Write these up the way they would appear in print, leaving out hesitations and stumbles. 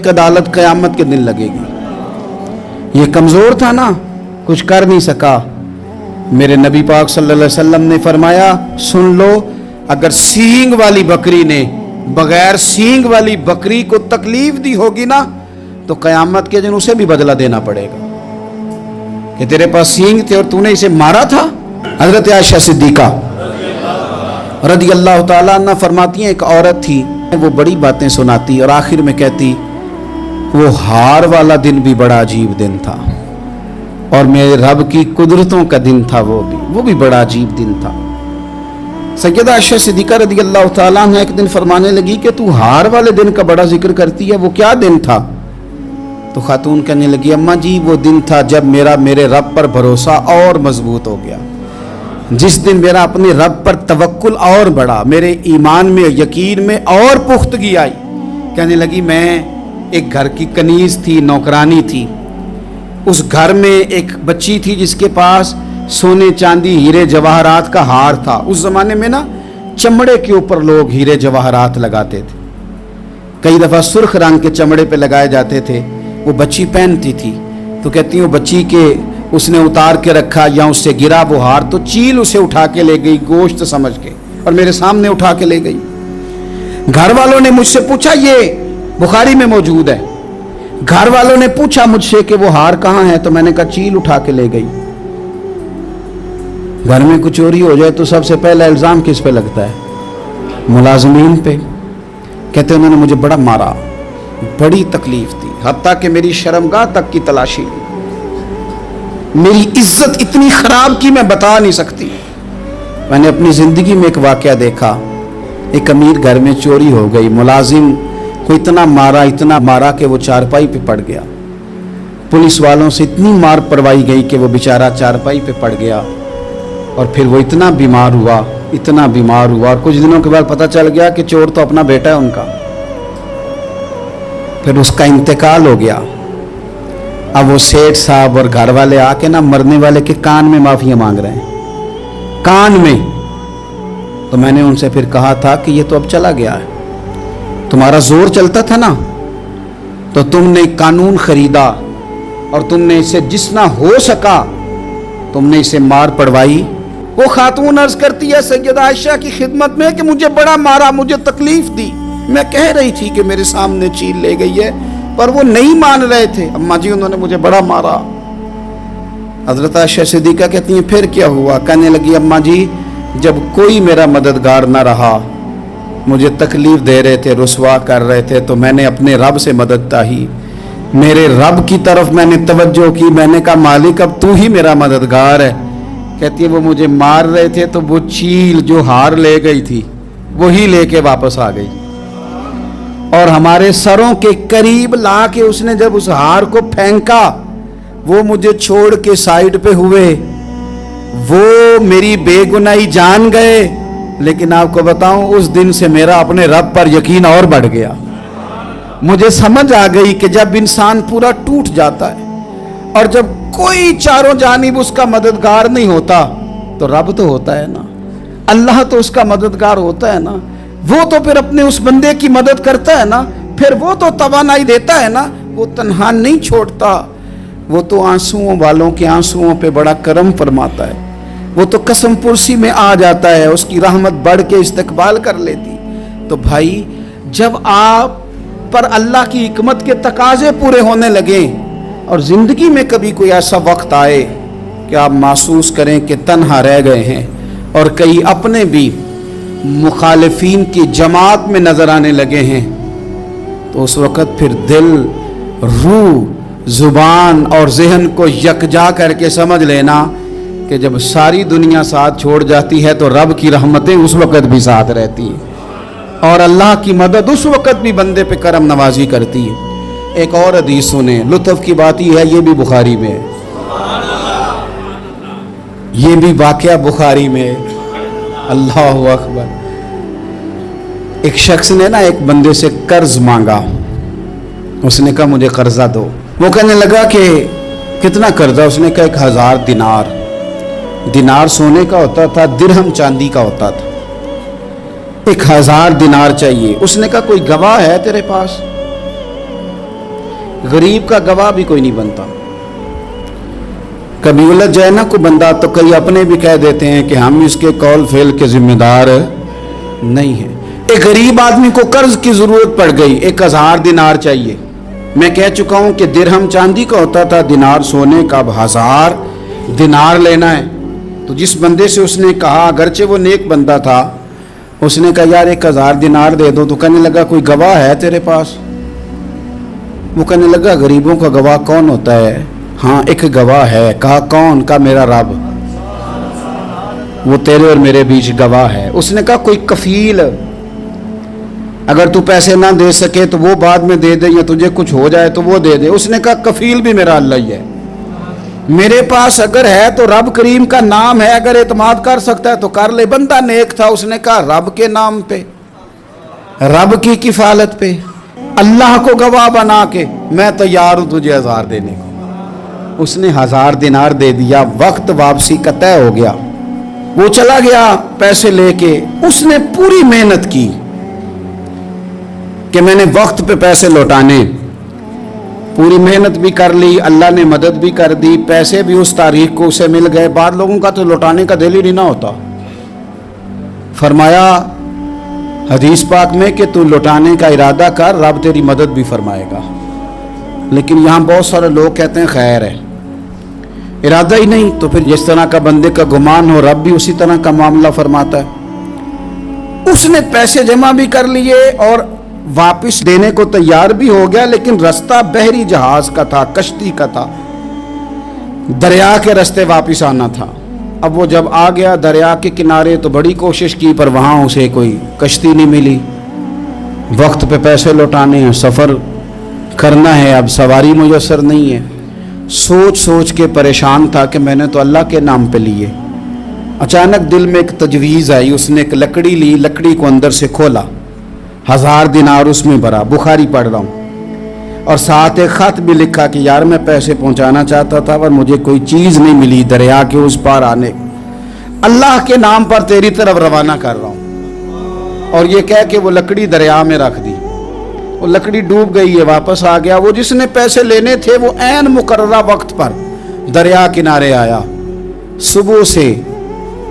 एक अदालत क़यामत के दिन लगेगी। ये कमज़ोर था ना, कुछ कर नहीं सका। मेरे नबी पाक सल्लल्लाहु अलैहि वसल्लम ने फरमाया, सुन लो, अगर सींग वाली बकरी ने बगैर सींग वाली बकरी को तकलीफ दी होगी ना, तो क़यामत के दिन उसे भी बदला देना पड़ेगा कि तेरे पास सींग थे और तूने इसे मारा था। हज़रत आयशा सिद्दीक़ा रज़ी अल्लाह ताला अन्हा फरमाती हैं, एक औरत थी, वो बड़ी बातें सुनाती और आखिर में कहती, वो हार वाला दिन भी बड़ा अजीब दिन था और मेरे रब की कुदरतों का दिन था, वो भी बड़ा अजीब दिन था। सैयदा आयशा सिद्दीक़ा रज़ी अल्लाह ताला अन्हा एक दिन फरमाने लगी कि तू हार वाले दिन का बड़ा जिक्र करती है, वो क्या दिन था? तो खातून कहने लगी, अम्मा जी वो दिन था जब मेरे रब पर भरोसा और मजबूत हो गया, जिस दिन मेरा अपने रब पर तवक्कुल और बढ़ा, मेरे ईमान में यकीन में और पुख्तगी आई। कहने लगी, मैं एक घर की कनीज़ थी, नौकरानी थी, उस घर में एक बच्ची थी जिसके पास सोने चांदी हीरे जवाहरात का हार था। उस ज़माने में ना चमड़े के ऊपर लोग हीरे जवाहरात लगाते थे, कई दफ़ा सुर्ख रंग के चमड़े पे लगाए जाते थे। वो बच्ची पहनती थी, तो कहती हूँ बच्ची के उसने उतार के रखा या उससे गिरा वो हार, तो चील उसे उठा के ले गई गोश्त समझ के और मेरे सामने उठा के ले गई। घर वालों ने मुझसे पूछा, ये बुखारी में मौजूद है, घर वालों ने पूछा मुझसे कि वो हार कहाँ है, तो मैंने कहा चील उठा के ले गई। घर में कुछ चोरी हो जाए तो सबसे पहला इल्ज़ाम किस पे लगता है? मुलाजमीन पे। कहते उन्होंने मुझे बड़ा मारा, बड़ी तकलीफ थी, हत्ता कि मेरी शर्मगाह तक की तलाशी ली, मेरी इज्जत इतनी खराब की मैं बता नहीं सकती। मैंने अपनी ज़िंदगी में एक वाक़या देखा, एक अमीर घर में चोरी हो गई, मुलाजिम को इतना मारा कि वो चारपाई पे पड़ गया। पुलिस वालों से इतनी मार पड़वाई गई कि वो बेचारा चारपाई पे पड़ गया और फिर वो इतना बीमार हुआ और कुछ दिनों के बाद पता चल गया कि चोर तो अपना बेटा है उनका। फिर उसका इंतकाल हो गया। अब वो सेठ साहब और घर वाले आके ना मरने वाले के कान में माफिया मांग रहे हैं, कान में। तो मैंने उनसे फिर कहा था कि ये तो अब चला गया है, तुम्हारा जोर चलता था ना, तो तुमने कानून खरीदा और तुमने इसे जितना हो सका तुमने इसे मार पड़वाई। वो खातून अर्ज करती है सैयदा आयशा की खिदमत में कि मुझे बड़ा मारा, मुझे तकलीफ दी, मैं कह रही थी कि मेरे सामने चील ले गई है, पर वो नहीं मान रहे थे। अम्मा जी उन्होंने मुझे बड़ा मारा। हज़रत आयशा सिद्दीक़ा कहती हैं फिर क्या हुआ? कहने लगी, अम्मा जी जब कोई मेरा मददगार ना रहा, मुझे तकलीफ दे रहे थे, रुसवा कर रहे थे, तो मैंने अपने रब से मदद चाही, मेरे रब की तरफ मैंने तवज्जो की, मैंने कहा मालिक अब तू ही मेरा मददगार है। कहती है वो मुझे मार रहे थे तो वो चील जो हार ले गई थी वही लेके वापस आ गई और हमारे सरों के करीब ला के उसने जब उस हार को फेंका, वो मुझे छोड़ के साइड पे हुए, वो मेरी बेगुनाही जान गए। लेकिन आपको बताऊं उस दिन से मेरा अपने रब पर यकीन और बढ़ गया। मुझे समझ आ गई कि जब इंसान पूरा टूट जाता है और जब कोई चारों जानिब उसका मददगार नहीं होता, तो रब तो होता है ना, अल्लाह तो उसका मददगार होता है ना, वो तो फिर अपने उस बंदे की मदद करता है ना, फिर वो तो तवानाई देता है ना, वो तन्हा नहीं छोड़ता, वो तो आंसुओं वालों के आंसुओं पे बड़ा करम फरमाता है, वो तो कसम पुरसी में आ जाता है, उसकी रहमत बढ़ के इस्तकबाल कर लेती। तो भाई जब आप पर अल्लाह की हिकमत के तकाजे पूरे होने लगे और ज़िंदगी में कभी कोई ऐसा वक्त आए कि आप महसूस करें कि तन्हा रह गए हैं और कई अपने भी मुखालिफीन की जमात में नज़र आने लगे हैं, तो उस वक़्त फिर दिल, रूह, ज़ुबान और जहन को यकजा करके समझ लेना कि जब सारी दुनिया साथ छोड़ जाती है तो रब की रहमतें उस वक़्त भी साथ रहती हैं और अल्लाह की मदद उस वक़्त भी बंदे पे करम नवाजी करती है। एक और हदीस सुने, लुत्फ़ की बात ही है, ये भी बुखारी में है, ये भी वाक़या बुखारी में है। अल्लाहु अकबर। एक शख्स ने ना एक बंदे से कर्ज मांगा, उसने कहा मुझे कर्जा दो। वो कहने लगा कि कितना कर्जा? उसने कहा 1000 दिनार। दिनार सोने का होता था, दिरहम चांदी का होता था। 1000 दिनार चाहिए। उसने कहा कोई गवाह है तेरे पास? गरीब का गवाह भी कोई नहीं बनता। कभी उलझ जाए ना कोई बंदा तो कई अपने भी कह देते हैं कि हम इसके कौल फेल के जिम्मेदार नहीं हैं। एक गरीब आदमी को कर्ज की जरूरत पड़ गई, 1000 दिनार चाहिए। मैं कह चुका हूं कि दिरहम चांदी का होता था, दिनार सोने का। अब 1000 दिनार लेना है। तो जिस बंदे से उसने कहा, अगरचे वो नेक बंदा था, उसने कहा यार 1000 दिनार दे दो। तो कहने लगा कोई गवाह है तेरे पास? वो कहने लगा गरीबों का गवाह कौन होता है? हाँ एक गवाह है। कहा कौन? का मेरा रब, वो तेरे और मेरे बीच गवाह है। उसने कहा कोई कफील, अगर तू पैसे ना दे सके तो वो बाद में दे दे, या तुझे कुछ हो जाए तो वो दे दे। उसने कहा कफील भी मेरा अल्लाह ही है। मेरे पास अगर है तो रब करीम का नाम है, अगर एतमाद कर सकता है तो कर ले। बंदा नेक था, उसने कहा रब के नाम पे, रब की किफालत पे, अल्लाह को गवाह बना के मैं तैयार हूं तुझे 1000 देने को। उसने 1000 दिनार दे दिया। वक्त वापसी का तय हो गया। वो चला गया पैसे लेके। उसने पूरी मेहनत की कि मैंने वक्त पे पैसे लौटाने, पूरी मेहनत भी कर ली, अल्लाह ने मदद भी कर दी, पैसे भी उस तारीख को उसे मिल गए। बाद लोगों का तो लौटाने का दिल ही नहीं ना होता। फरमाया हदीस पाक में कि तू लौटाने का इरादा कर, रब तेरी मदद भी फरमाएगा। लेकिन यहाँ बहुत सारे लोग कहते हैं खैर है, इरादा ही नहीं। तो फिर जिस तरह का बंदे का गुमान हो, रब भी उसी तरह का मामला फरमाता है। उसने पैसे जमा भी कर लिए और वापस देने को तैयार भी हो गया, लेकिन रास्ता बहरी जहाज का था, कश्ती का था, दरिया के रास्ते वापस आना था। अब वो जब आ गया दरिया के किनारे तो बड़ी कोशिश की, पर वहाँ उसे कोई कश्ती नहीं मिली। वक्त पे पैसे लौटाने हैं, सफ़र करना है, अब सवारी मुयस्सर नहीं है। सोच सोच के परेशान था कि मैंने तो अल्लाह के नाम पे लिए। अचानक दिल में एक तजवीज़ आई। उसने एक लकड़ी ली, लकड़ी को अंदर से खोला, 1000 दिनार उसमें भरा। बुखारी पढ़ रहा हूँ, और साथ एक ख़त भी लिखा कि यार मैं पैसे पहुँचाना चाहता था पर मुझे कोई चीज़ नहीं मिली दरिया के उस पार आने, अल्लाह के नाम पर तेरी तरफ रवाना कर रहा हूँ। और ये कह के वो लकड़ी दरिया में रख दी। वो लकड़ी डूब गई है, वापस आ गया। वो जिसने पैसे लेने थे वो ऐन मुकर्ररा वक्त पर दरिया किनारे आया। सुबह से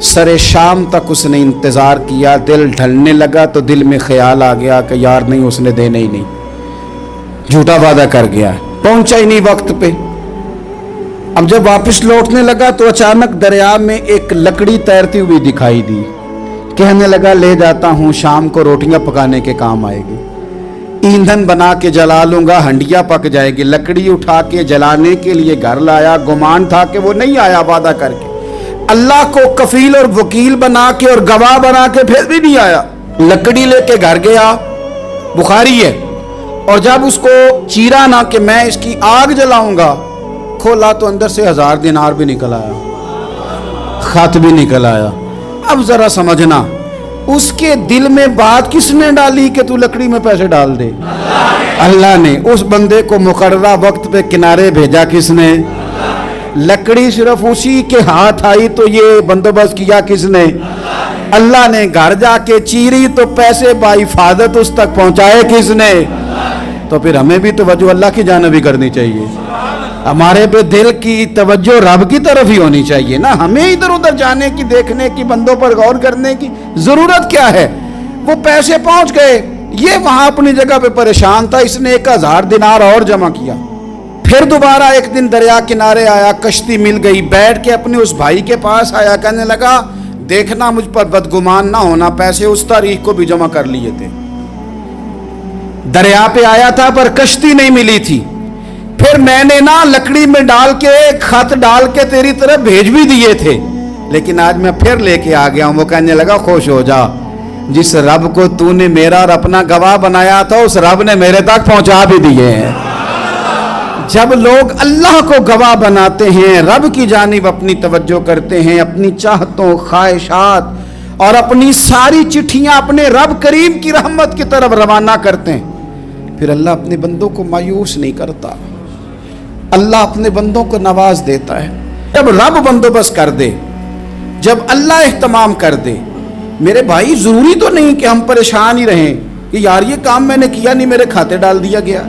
सरे शाम तक उसने इंतज़ार किया। दिल ढलने लगा तो दिल में ख्याल आ गया कि यार नहीं, उसने देने ही नहीं, झूठा वादा कर गया, पहुंचा ही नहीं वक्त पे। अब जब वापस लौटने लगा तो अचानक दरिया में एक लकड़ी तैरती हुई दिखाई दी। कहने लगा ले जाता हूँ, शाम को रोटियां पकाने के काम आएगी, ईंधन बना के जला लूंगा, हंडिया पक जाएगी। लकड़ी उठा के जलाने के लिए घर लाया। गुमान था कि वो नहीं आया वादा करके, अल्लाह को कफील और वकील बना के और गवाह बना के फिर भी नहीं आया। लकड़ी लेके घर गया, बुखारी है, और जब उसको चीरा ना कि मैं इसकी आग जलाऊंगा, खोला तो अंदर से 1000 दिनार भी निकल आया, खत भी निकल आया। अब जरा समझना, उसके दिल में बात किसने डाली कि तू लकड़ी में पैसे डाल दे? अल्लाह ने। उस बंदे को मुकर्ररा वक्त पे किनारे भेजा किसने? लकड़ी सिर्फ उसी के हाथ आई तो ये बंदोबस्त किया किसने? अल्लाह ने। घर जाके चीरी तो पैसे बाहिफाजत उस तक पहुंचाए किसने? तो फिर हमें भी तवज्जो अल्लाह की जानिब ही करनी चाहिए। हमारे पे दिल की तवज्जो रब की तरफ ही होनी चाहिए ना। हमें इधर उधर जाने की, देखने की, बंदों पर गौर करने की जरूरत क्या है? वो पैसे पहुंच गए, ये वहां अपनी जगह पे परेशान था। इसने 1000 दिनार और जमा किया। फिर दोबारा एक दिन दरिया किनारे आया, कश्ती मिल गई, बैठ के अपने उस भाई के पास आया। कहने लगा देखना मुझ पर बदगुमान ना होना, पैसे उस तारीख को भी जमा कर लिए थे। दरिया पे आया था पर कश्ती नहीं मिली थी। फिर मैंने ना लकड़ी में डाल के खत डाल के तेरी तरफ भेज भी दिए थे, लेकिन आज मैं फिर लेके आ गया हूं। वो कहने लगा खुश हो जा, जिस रब को तूने मेरा और अपना गवाह बनाया था उस रब ने मेरे तक पहुंचा भी दिए हैं। जब लोग अल्लाह को गवाह बनाते हैं, रब की जानिब अपनी तवज्जो करते हैं, अपनी चाहतों, ख्वाहिशात और अपनी सारी चिट्ठियां अपने रब करीम की रहमत की तरफ रवाना करते हैं, फिर अल्लाह अपने बंदों को मायूस नहीं करता। अल्लाह अपने बंदों को नवाज देता है। जब रब बंदोबस्त कर दे, जब अल्लाह इhtमाम कर दे, मेरे भाई जरूरी तो नहीं कि हम परेशान ही रहें कि यार ये काम मैंने किया नहीं, मेरे खाते डाल दिया गया,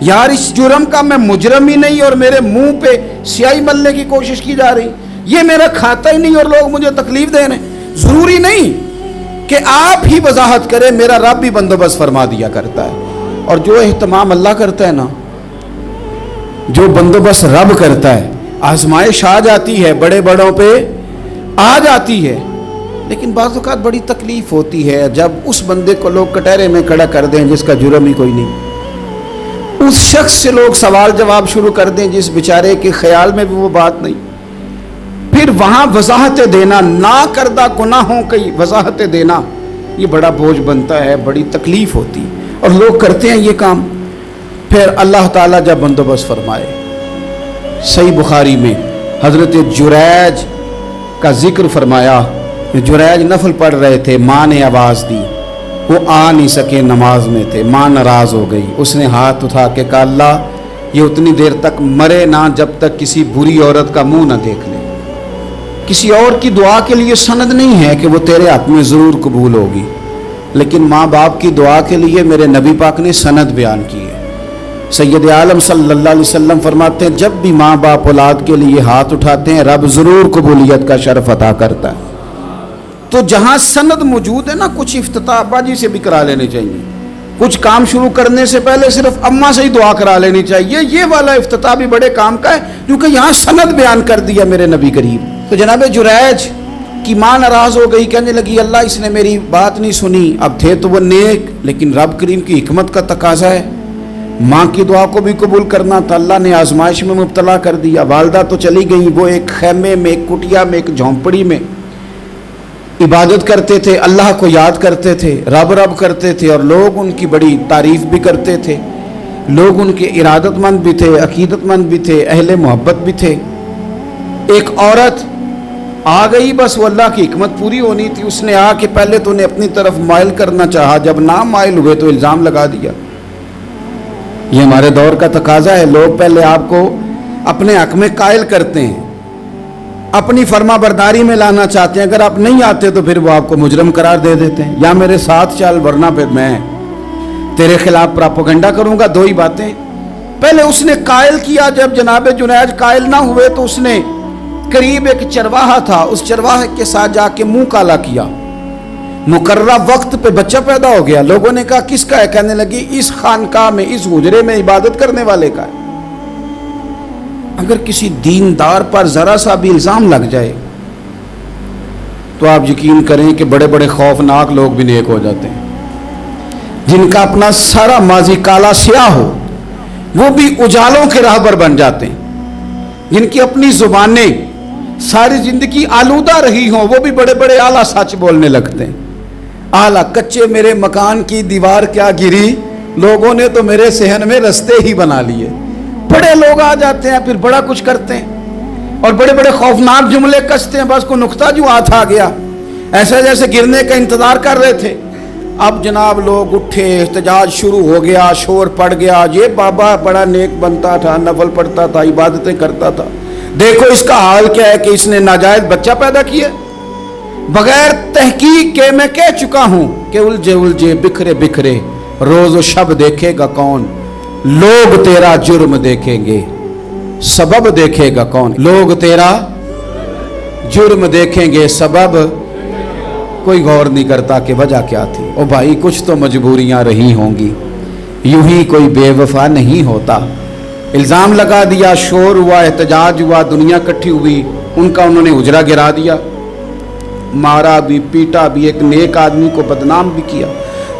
यार इस जुर्म का मैं मुजरम ही नहीं और मेरे मुंह पे स्याही मलने की कोशिश की जा रही, ये मेरा खाता ही नहीं और लोग मुझे तकलीफ दे रहे हैं। जरूरी नहीं कि आप ही वजाहत करें, मेरा रब भी बंदोबस्त फरमा दिया करता है। और जो एहतमाम अल्लाह करता है ना, जो बंदोबस्त रब करता है, आजमाइश आ जाती है, बड़े बड़ों पे आ जाती है, लेकिन बाज़ औक़ात बड़ी तकलीफ होती है जब उस बंदे को लोग कटहरे में खड़ा कर दें जिसका जुर्म ही कोई नहीं, उस शख्स से लोग सवाल जवाब शुरू कर दें जिस बेचारे के ख्याल में भी वो बात नहीं, फिर वहाँ वजाहतें देना, ना करदा गुनाहों की वजाहतें देना, ये बड़ा बोझ बनता है, बड़ी तकलीफ होती और लोग करते हैं ये काम। फिर अल्लाह ताला जब बंदोबस्त फरमाए, सही बुखारी में हज़रत जुरैज का जिक्र फरमाया, जुरैज नफल पढ़ रहे थे, माँ ने आवाज़ दी, वो आ नहीं सके, नमाज में थे, माँ नाराज़ हो गई, उसने हाथ उठा के कहा अल्लाह ये उतनी देर तक मरे ना जब तक किसी बुरी औरत का मुंह ना देख ले। किसी और की दुआ के लिए सनद नहीं है कि वो तेरे हक में ज़रूर कबूल होगी, लेकिन माँ बाप की दुआ के लिए मेरे नबी पाक ने सनद बयान की है। सैयद आलम सल्लल्लाहु अलैहि वसल्लम फरमाते हैं जब भी माँ बाप औलाद के लिए हाथ उठाते हैं रब ज़रूर कबूलियत का शर्फ अता करता है। तो जहाँ सनद मौजूद है ना, कुछ इफ्तिताह अब्बा जी से भी करा लेने चाहिए, कुछ काम शुरू करने से पहले सिर्फ अम्मा से ही दुआ करा लेनी चाहिए, ये वाला इफ्तिताह भी बड़े काम का है क्योंकि यहाँ सनद बयान कर दिया मेरे नबी करीम। तो जनाब जुरैज की माँ नाराज़ हो गई, कहने लगी अल्लाह इसने मेरी बात नहीं सुनी। अब थे तो वो नेक, लेकिन रब करीम की हिकमत का तकाजा है, माँ की दुआ को भी कबूल करना था, अल्लाह ने आजमाइश में मुब्तला कर दिया। वालदा तो चली गई, वो एक खैमे में, एक कुटिया में, एक झोंपड़ी में इबादत करते थे, अल्लाह को याद करते थे, रब रब करते थे और लोग उनकी बड़ी तारीफ़ भी करते थे, लोग उनके इरादतमंद भी थे, अकीदतमंद भी थे, अहले मोहब्बत भी थे। एक औरत आ गई, बस वो अल्लाह की हिकमत पूरी होनी थी, उसने आके पहले तो उन्हें अपनी तरफ माइल करना चाहा, जब ना माइल हुए तो इल्ज़ाम लगा दिया। ये हमारे दौर का तकाजा है, लोग पहले आपको अपने हक में कायल करते हैं, अपनी फर्मा बरदारी में लाना चाहते हैं, अगर आप नहीं आते तो फिर वो आपको मुजरम करार दे देते हैं, या मेरे साथ चल वरना फिर मैं तेरे खिलाफ प्रोपेगेंडा करूंगा। दो ही बातें, पहले उसने कायल किया, जब जनाब जुनैद कायल ना हुए तो उसने करीब एक चरवाहा था, उस चरवाहे के साथ जाके मुंह काला किया, मुकर्रा वक्त पे बच्चा पैदा हो गया। लोगों ने कहा किसका है, कहने लगी इस खानकाह में, इस हुजरे में इबादत करने वाले का है। अगर किसी दीनदार पर जरा सा भी इल्जाम लग जाए तो आप यकीन करें कि बड़े बड़े खौफनाक लोग भी नेक हो जाते हैं। जिनका अपना सारा माजी काला स्याह हो वो भी उजालों के राहबर बन जाते हैं। जिनकी अपनी जुबानें सारी जिंदगी आलूदा रही हों वो भी बड़े बड़े आला सच बोलने लगते हैं। आला कच्चे मेरे मकान की दीवार क्या गिरी, लोगों ने तो मेरे सहन में रस्ते ही बना लिए। बड़े लोग आ जाते हैं, फिर बड़ा कुछ करते हैं और बड़े बड़े खौफनाक जुमले कसते हैं, बस को नुक्ता जो हाथ आ गया, ऐसा जैसे गिरने का इंतजार कर रहे थे। अब जनाब लोग उठे, एहतजाज शुरू हो गया, शोर पड़ गया, ये बाबा बड़ा नेक बनता था, नफल पढ़ता था, इबादतें करता था, देखो इसका हाल क्या है कि इसने नाजायज बच्चा पैदा किया। बगैर तहकीक के मैं कह चुका हूं कि उलझे उलझे बिखरे बिखरे रोज शब देखेगा कौन, लोग तेरा जुर्म देखेंगे सबब देखेगा कौन। लोग तेरा जुर्म देखेंगे सबब कोई गौर नहीं करता कि वजह क्या थी। ओ भाई कुछ तो मजबूरियां रही होंगी, यूं ही कोई बेवफा नहीं होता। इल्ज़ाम लगा दिया, शोर हुआ, एहतजाज हुआ, दुनिया इकट्ठी हुई, उनका उन्होंने उजरा गिरा दिया, मारा भी, पीटा भी, एक नेक आदमी को बदनाम भी किया,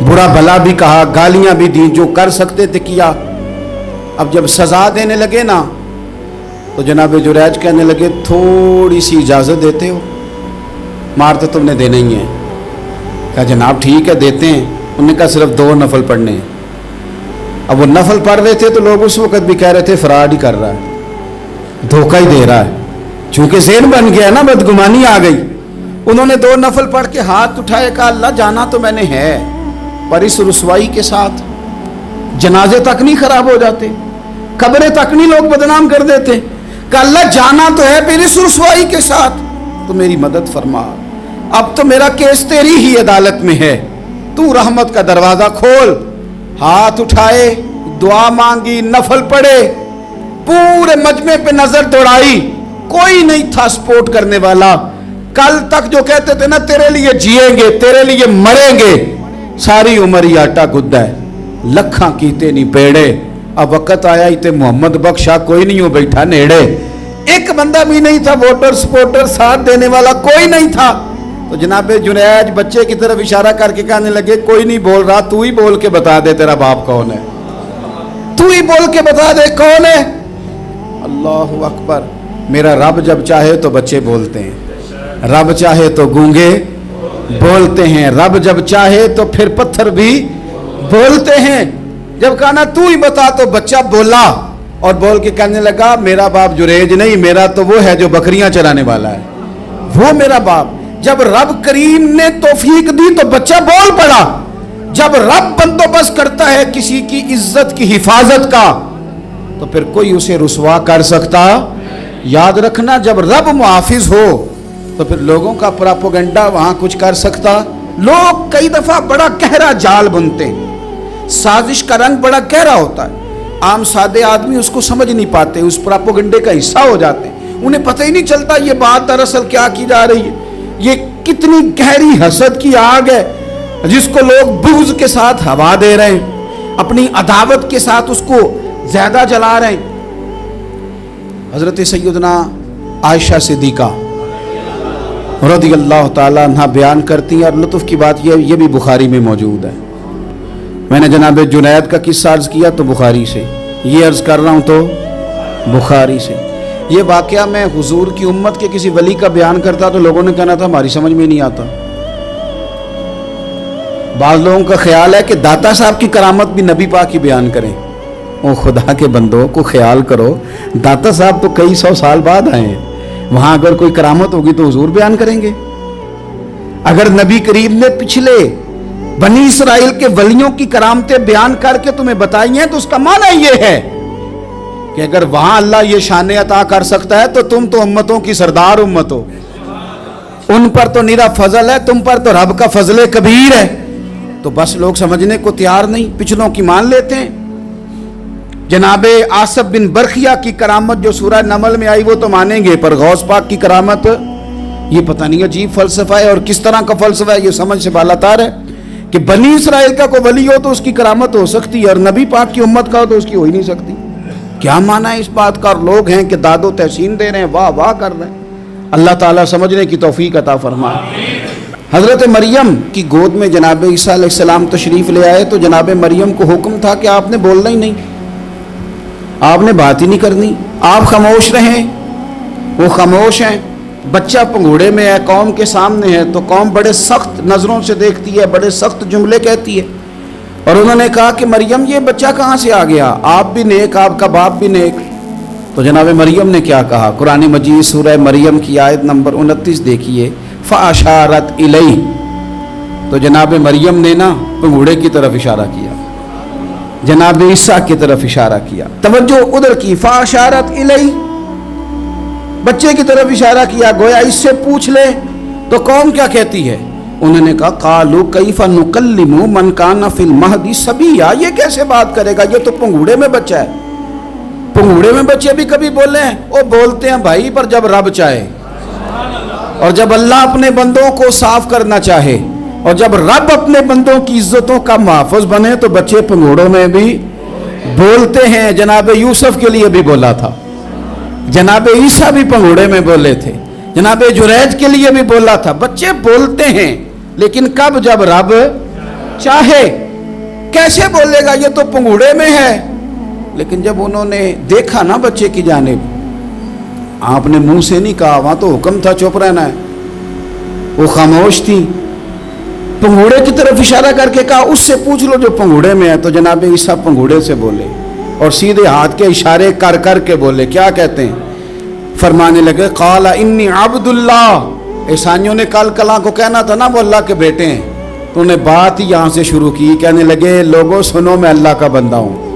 बुरा भला भी कहा, गालियां भी दी, जो कर सकते थे किया। अब जब सजा देने लगे ना तो जनाब जुरैज कहने लगे थोड़ी सी इजाज़त देते हो, मार तो तुमने देना ही है। कहा जनाब ठीक है देते हैं। उन्होंने कहा सिर्फ 2 नफल पढ़ने हैं। अब वो नफल पढ़ रहे थे तो लोग उस वक्त भी कह रहे थे फराड ही कर रहा है, धोखा ही दे रहा है, चूंकि ज़हन बन गया ना, बदगुमानी आ गई। उन्होंने 2 नफल पढ़ के हाथ उठाए, कहा अल्लाह जाना तो मैंने है, पर इस रुसवाई के साथ जनाजे तक नहीं खराब हो जाते, कब्रें तक नहीं लोग बदनाम कर देते। कहा अल्लाह जाना तो है, फिर इस रुसवाई के साथ तो मेरी मदद फरमा। अब तो मेरा केस तेरी ही अदालत में है, तू रहमत का दरवाजा खोल। हाथ उठाए, दुआ मांगी, नफल पढ़े, पूरे मजमे पे नजर दौड़ाई, कोई नहीं था सपोर्ट करने वाला। कल तक जो कहते थे ना तेरे लिए जिएंगे, तेरे लिए मरेंगे, सारी उम्र ही आटा गुद्दा है, लखा कीते नहीं पेड़े। अब वक्त आया ही ते मोहम्मद बख्शा कोई नहीं हो बैठा नेड़े। एक बंदा भी नहीं था, वोटर सपोर्टर साथ देने वाला कोई नहीं था। तो जनाब जुनैद बच्चे की तरफ इशारा करके कहने लगे, कोई नहीं बोल रहा, तू ही बोल के बता दे तेरा बाप कौन है, तू ही बोल के बता दे कौन है। अल्लाहु अकबर। मेरा रब जब चाहे तो बच्चे बोलते हैं, रब चाहे तो गूंगे बोलते हैं, रब जब चाहे तो फिर पत्थर भी बोलते हैं। जब कहा ना तू ही बता तो बच्चा बोला और बोल के कहने लगा, मेरा बाप जुरेज नहीं, मेरा तो वो है जो बकरियां चराने वाला है, वो मेरा बाप। जब रब करीम ने तौफीक दी तो बच्चा बोल पड़ा। जब रब बंदोबस्त करता है किसी की इज्जत की हिफाजत का तो फिर कोई उसे रुसवा कर सकता। याद रखना, जब रब मुहाफिज हो तो फिर लोगों का प्रोपेगेंडा वहां कुछ कर सकता। लोग कई दफा बड़ा गहरा जाल बुनते हैं, साजिश का रंग बड़ा गहरा होता है, आम सादे आदमी उसको समझ नहीं पाते, उस प्रोपेगेंडे का हिस्सा हो जाते हैं, उन्हें पता ही नहीं चलता ये बात दरअसल क्या की जा रही है। ये कितनी गहरी हसद की आग है जिसको लोग बुग़्ज़ के साथ हवा दे रहे हैं, अपनी अदावत के साथ उसको ज्यादा जला रहे हैं। हजरत सैयदना आयशा सिद्दीक़ा रज़ियल्लाहु ताला अन्हा बयान करती हैं, और लुत्फ़ की बात ये भी बुखारी में मौजूद है। मैंने जनाब जुनैद का किस्सा अर्ज़ किया तो बुखारी से, ये अर्ज़ कर रहा हूँ तो बुखारी से। ये वाक़या मैं हुजूर की उम्मत के किसी वली का बयान करता तो लोगों ने कहना था हमारी समझ में नहीं आता। बाज़ लोगों का ख्याल है कि दाता साहब की करामत भी नबी पाक की बयान करें। ओ खुदा के बंदों को ख्याल करो, दाता साहब तो कई सौ साल बाद आए हैं, वहां अगर कोई करामत होगी तो हुजूर बयान करेंगे। अगर नबी करीम ने पिछले बनी इसराइल के वलियों की करामतें बयान करके तुम्हें बताई हैं तो उसका माना ये है कि अगर वहां अल्लाह ये शान अता कर सकता है तो तुम तो उम्मतों की सरदार उम्मत हो, उन पर तो निरा फजल है, तुम पर तो रब का फजल कबीर है। तो बस लोग समझने को तैयार नहीं, पिछलों की मान लेते हैं। जनाबे आसिफ बिन बरखिया की करामत जो सूरह नमल में आई वो तो मानेंगे, पर गौस पाक की करामत ये पता नहीं अजीब फलसफा है, और किस तरह का फलसफा है ये समझ से बालातार है कि बनी इसराइल का कोई वली हो तो उसकी करामत हो सकती है और नबी पाक की उम्मत का हो तो उसकी हो ही नहीं सकती। क्या माना है इस बात का? और लोग हैं कि दादो तहसीन दे रहे हैं, वाह वाह कर रहे हैं। अल्लाह ताला समझने की तौफीक अता फरमाए। हज़रत मरियम की गोद में जनाब ईसा अलैहिस्सलाम तशरीफ़ ले आए तो जनाब मरियम को हुक्म था कि आपने बोलना ही नहीं, आपने बात ही नहीं करनी, आप खामोश रहें। वो खामोश हैं। बच्चा पंघूड़े में है, कौम के सामने है, तो कौम बड़े सख्त नज़रों से देखती है, बड़े सख्त जुमले कहती है। और उन्होंने कहा कि मरियम ये बच्चा कहाँ से आ गया, आप भी नेक, आपका बाप भी नेक। तो जनाब मरियम ने क्या कहा? कुरान मजीद सूरह मरियम की आयत नंबर 29 देखिए, फ़अशारत इलैहि। तो जनाब मरियम ने ना पंघूड़े की तरफ इशारा किया, जनाब ईसा की तरफ इशारा किया, तवज्जो उधर की, फ़अशारत इलैहि, बच्चे की तरफ इशारा किया, गोया इससे पूछ ले तो कौम क्या कहती है। उन्होंने कहा कालू कैफा नुकल्लिमु मन काना फिल महदी सबिया, ये कैसे बात करेगा, ये तो पंघूड़े में बच्चा है। पंघूड़े में बच्चे भी कभी बोले हैं? वो बोलते हैं भाई, पर जब रब चाहे और जब अल्लाह अपने बंदों को साफ करना चाहे और जब रब अपने बंदों की इज्जतों का महफूज बने तो बच्चे पंघूड़ों में भी बोलते हैं। जनाब यूसुफ के लिए भी बोला था, जनाब ईसा भी पंघूड़े में बोले थे, जनाब जुरैज के लिए भी बोला था। बच्चे बोलते हैं, लेकिन कब? जब रब चाहे। कैसे बोलेगा, ये तो पंघूड़े में है। लेकिन जब उन्होंने देखा ना बच्चे की जानिब, आपने मुंह से नहीं कहा, वहां तो हुक्म था चुप रहना है, वो खामोश थी। पंघूड़े की तरफ इशारा करके कहा उससे पूछ लो जो पंघूड़े में है। तो जनाब ईसा पंघूड़े से बोले और सीधे हाथ के इशारे कर कर के बोले। क्या कहते हैं? फरमाने लगे काला इन्नी अब्दुल्लाह। ईसाइयों ने कल कला को कहना था ना वो अल्लाह के बेटे हैं, तो उन्हें बात ही यहाँ से शुरू की, कहने लगे लोगों सुनो मैं अल्लाह का बंदा हूँ।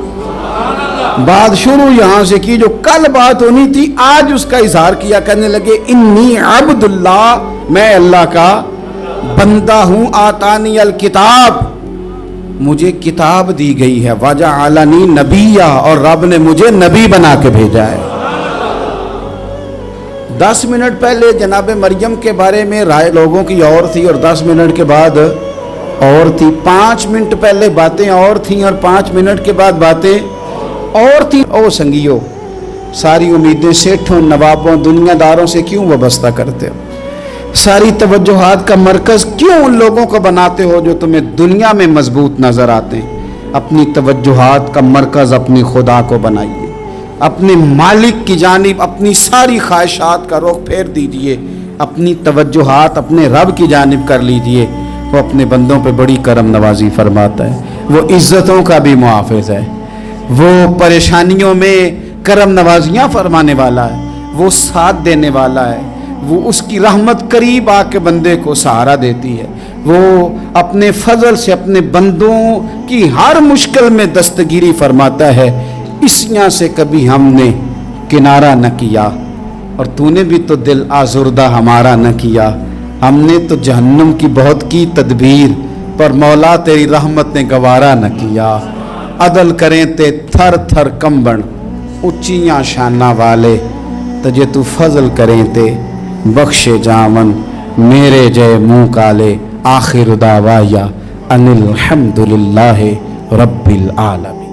बात शुरू यहाँ से की, जो कल बात होनी थी आज उसका इजहार किया, कहने लगे इन्नी अब्दुल्लाह, मैं अल्लाह का बंदा हूँ। आतानी अल किताब, مجھے کتاب دی گئی ہے، وَجَعَلَنِي نَبِيًّا، اور رب نے مجھے نبی بنا کے بھیجا ہے۔ 10 منٹ پہلے جناب مریم کے بارے میں رائے لوگوں کی اور تھی، اور 10 منٹ کے بعد اور تھی۔ 5 منٹ پہلے باتیں اور تھیں، اور 5 منٹ کے بعد باتیں اور تھیں۔ او سنگیو، ساری امیدیں سیٹھوں، نوابوں، دنیا داروں سے کیوں وابستہ کرتے ہو؟ ساری توجہات کا مرکز کیوں ان لوگوں کو بناتے ہو جو تمہیں دنیا میں مضبوط نظر آتے ہیں؟ اپنی توجہات کا مرکز اپنی خدا کو بنائیے، اپنے مالک کی جانب اپنی ساری خواہشات کا رخ پھیر دیجئے، اپنی توجہات اپنے رب کی جانب کر لیجئے۔ وہ اپنے بندوں پہ بڑی کرم نوازی فرماتا ہے، وہ عزتوں کا بھی محافظ ہے، وہ پریشانیوں میں کرم نوازیاں فرمانے والا ہے، وہ ساتھ دینے والا ہے، وہ اس کی رحمت قریب آ کے بندے کو سہارا دیتی ہے، وہ اپنے فضل سے اپنے بندوں کی ہر مشکل میں دستگیری فرماتا ہے۔ اس یہاں سے کبھی ہم نے کنارہ نہ کیا، اور تو نے بھی تو دل آزردہ ہمارا نہ کیا، ہم نے تو جہنم کی بہت کی تدبیر، پر مولا تیری رحمت نے گوارا نہ کیا۔ عدل کریں تے تھر تھر کمبن، اچیاں شانہ والے، تجھے تو فضل کریں تے بخشے جامن، میرے جے منہ کالے، آخر دعوایا ان الحمدللہ رب العالمین۔